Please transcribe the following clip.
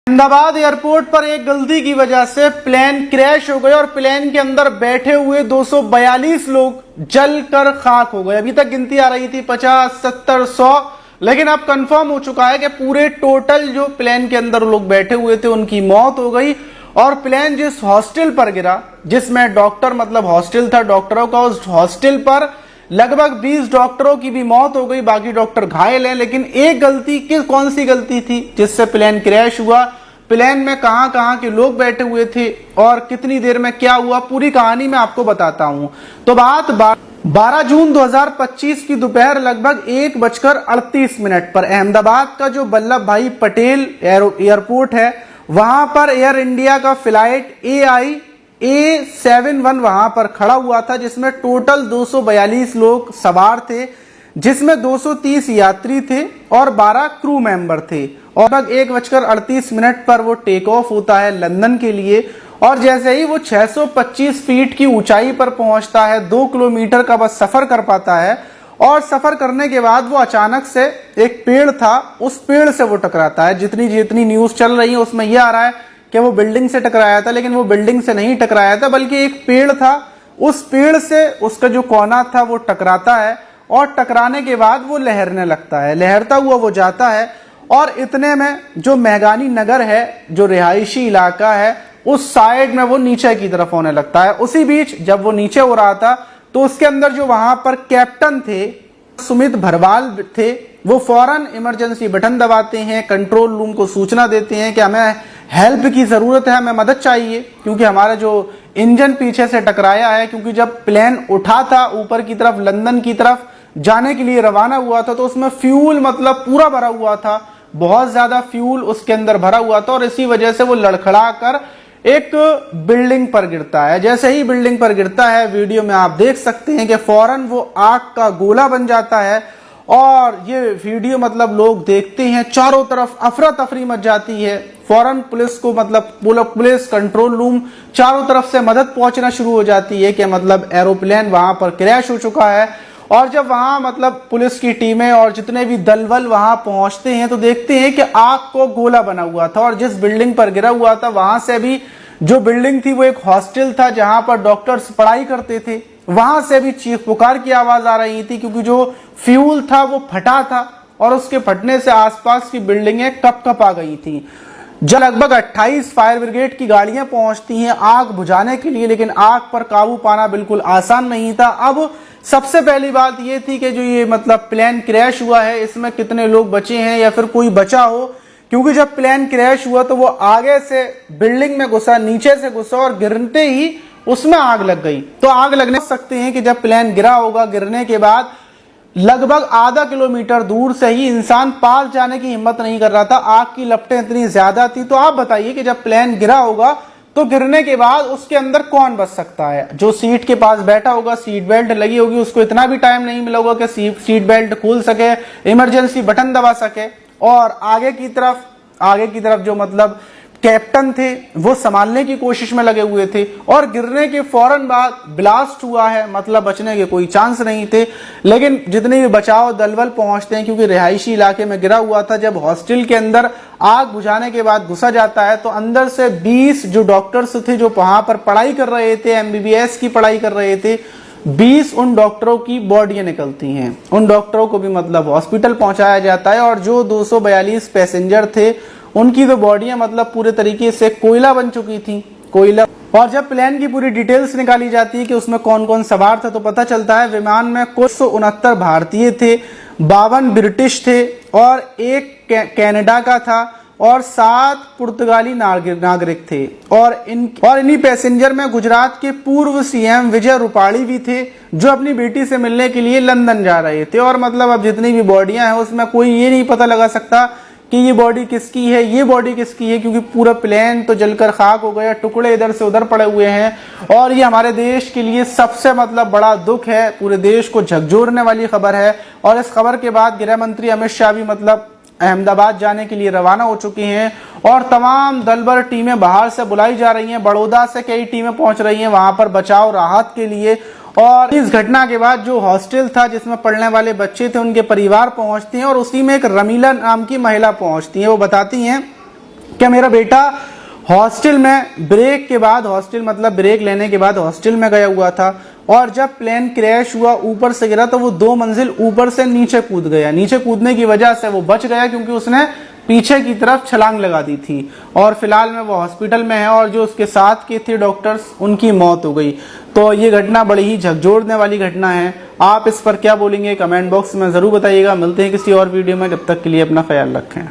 Ahmedabad airport पर एक गलती की वजह से प्लेन क्रैश हो गया और प्लेन के अंदर बैठे हुए 242 लोग जलकर खाक हो गए। अभी तक गिनती आ रही थी 50, 70, 100, लेकिन अब कंफर्म हो चुका है कि पूरे टोटल जो प्लेन के अंदर लोग बैठे हुए थे उनकी मौत हो गई। और प्लेन जिस हॉस्टल पर गिरा, जिसमें डॉक्टर मतलब हॉस्टल था डॉक्टरों का, उस हॉस्टल पर लगभग 20 डॉक्टरों की भी मौत हो गई, बाकी डॉक्टर घायल हैं। लेकिन एक गलती, कौन सी गलती थी जिससे प्लेन क्रैश हुआ, प्लेन में कहां कहां के लोग बैठे हुए थे और कितनी देर में क्या हुआ, पूरी कहानी मैं आपको बताता हूं। तो बात 12 जून 2025 की दोपहर लगभग 1:38 पर अहमदाबाद का जो वल्लभ भाई पटेल एयरपोर्ट है, वहां पर एयर इंडिया का फ्लाइट A71 वहां पर खड़ा हुआ था, जिसमें टोटल 242 लोग सवार थे, जिसमें 230 यात्री थे और 12 क्रू मेंबर थे। और लगभग 1:38 पर वो टेक ऑफ होता है लंदन के लिए। और जैसे ही वो 625 फीट की ऊंचाई पर पहुंचता है, 2 किलोमीटर का बस सफर कर पाता है। और सफर करने के बाद वो अचानक से एक पेड़ था, उस पेड़ से वो टकराता है। जितनी न्यूज चल रही है उसमें यह आ रहा है कि वो बिल्डिंग से टकराया था, लेकिन वो बिल्डिंग से नहीं टकराया था, बल्कि एक पेड़ था। उस पेड़ से उसका जो कोना था वो टकराता है और टकराने के बाद वो लहरने लगता है। लहरता हुआ वो जाता है और इतने में जो मेहगानी नगर है, जो रिहायशी इलाका है, उस साइड में वो नीचे की तरफ होने लगता है। उसी बीच जब वो नीचे हो रहा था तो उसके अंदर जो वहां पर कैप्टन थे, सुमित भरवाल थे, वो फौरन इमरजेंसी बटन दबाते हैं, कंट्रोल रूम को सूचना देते हैं कि हमें हेल्प की जरूरत है, हमें मदद चाहिए, क्योंकि हमारा जो इंजन पीछे से टकराया है। क्योंकि जब प्लेन उठा था ऊपर की तरफ, लंदन की तरफ जाने के लिए रवाना हुआ था, तो उसमें फ्यूल मतलब पूरा भरा हुआ था, बहुत ज्यादा फ्यूल उसके अंदर भरा हुआ था। और इसी वजह से वो लड़खड़ा कर एक बिल्डिंग पर गिरता है। जैसे ही बिल्डिंग पर गिरता है, वीडियो में आप देख सकते हैं कि फौरन वो आग का गोला बन जाता है। और ये वीडियो मतलब लोग देखते हैं, चारों तरफ अफरा तफरी मच जाती है। फौरन पुलिस को मतलब पुलिस कंट्रोल रूम चारों तरफ से मदद पहुंचना शुरू हो जाती है कि मतलब एरोप्लेन वहां पर क्रैश हो चुका है। और जब वहां मतलब पुलिस की टीमें और जितने भी दलबल वहां पहुंचते हैं तो देखते हैं कि आग को गोला बना हुआ था। और जिस बिल्डिंग पर गिरा हुआ था, वहां से भी जो बिल्डिंग थी वो एक हॉस्टल था जहां पर डॉक्टर्स पढ़ाई करते थे, वहां से भी चीख पुकार की आवाज आ रही थी, क्योंकि जो फ्यूल था वो फटा था और उसके फटने से आसपास की बिल्डिंगें कप आ गई थी। जब लगभग 28 फायर ब्रिगेड की गाड़ियां पहुंचती हैं आग बुझाने के लिए, लेकिन आग पर काबू पाना बिल्कुल आसान नहीं था। अब सबसे पहली बात यह थी कि जो ये मतलब प्लेन क्रैश हुआ है, इसमें कितने लोग बचे हैं या फिर कोई बचा हो, क्योंकि जब प्लेन क्रैश हुआ तो वो आगे से बिल्डिंग में घुसा, नीचे से घुसा और गिरते ही उसमें आग लग गई। तो आग लगने सकते हैं कि जब प्लेन गिरा होगा, गिरने के बाद लगभग आधा किलोमीटर दूर से ही इंसान पास जाने की हिम्मत नहीं कर रहा था, आग की लपटें इतनी ज्यादा थी। तो आप बताइए कि जब प्लेन गिरा होगा तो गिरने के बाद उसके अंदर कौन बच सकता है? जो सीट के पास बैठा होगा, सीट बेल्ट लगी होगी, उसको इतना भी टाइम नहीं मिला होगा कि सीट बेल्ट खोल सके, इमरजेंसी बटन दबा सके। और आगे की तरफ जो मतलब कैप्टन थे वो संभालने की कोशिश में लगे हुए थे। और गिरने के फौरन बाद ब्लास्ट हुआ है, मतलब बचने के कोई चांस नहीं थे। लेकिन जितने भी बचाव दलबल पहुंचते हैं, क्योंकि रिहायशी इलाके में गिरा हुआ था, जब हॉस्टल के अंदर आग बुझाने के बाद घुसा जाता है तो अंदर से 20 जो डॉक्टर्स थे जो वहां पर पढ़ाई कर रहे थे, MBBS की पढ़ाई कर रहे थे, 20 उन डॉक्टरों की बॉडियां निकलती हैं। उन डॉक्टरों को भी मतलब हॉस्पिटल पहुंचाया जाता है। और जो 242 पैसेंजर थे उनकी तो बॉडियां मतलब पूरे तरीके से कोयला बन चुकी थी, कोयला। और जब प्लेन की पूरी डिटेल्स निकाली जाती है कि उसमें कौन कौन सवार था, तो पता चलता है विमान में कुल 169 भारतीय थे, 52 ब्रिटिश थे और एक कनाडा का था और 7 पुर्तगाली नागरिक थे। और इन्हीं पैसेंजर में गुजरात के पूर्व CM विजय रूपाणी भी थे, जो अपनी बेटी से मिलने के लिए लंदन जा रहे थे। और मतलब अब जितनी भी बॉडियां हैं उसमें कोई ये नहीं पता लगा सकता कि ये बॉडी किसकी है, ये बॉडी किसकी है, क्योंकि पूरा प्लेन तो जलकर खाक हो गया, टुकड़े इधर से उधर पड़े हुए हैं। और ये हमारे देश के लिए सबसे मतलब बड़ा दुख है, पूरे देश को झकझोरने वाली खबर है। और इस खबर के बाद गृह मंत्री अमित शाह भी मतलब अहमदाबाद जाने के लिए रवाना हो चुके हैं और तमाम दलबर टीमें बाहर से बुलाई जा रही हैं। बड़ौदा से कई टीमें पहुंच रही हैं वहां पर बचाव राहत के लिए। और इस घटना के बाद जो हॉस्टल था जिसमें पढ़ने वाले बच्चे थे, उनके परिवार पहुंचते हैं और उसी में एक रमीला नाम की महिला पहुंचती है। वो बताती हैं क्या मेरा बेटा हॉस्टल में ब्रेक के बाद, हॉस्टल मतलब ब्रेक लेने के बाद हॉस्टल में गया हुआ था और जब प्लेन क्रैश हुआ ऊपर से गिरा तो वो 2 मंजिल ऊपर से नीचे कूद गया। नीचे कूदने की वजह से वो बच गया क्योंककि उसने पीछे की तरफ छलांग लगा दी थी और फिलहाल में वो हॉस्पिटल में है और जो उसके साथ के थे डॉक्टर्स उनकी मौत हो गई। तो ये घटना बड़ी ही झकझोरने वाली घटना है। आप इस पर क्या बोलेंगे कमेंट बॉक्स में जरूर बताइएगा। मिलते हैं किसी और वीडियो में, जब तक के लिए अपना ख्याल रखें।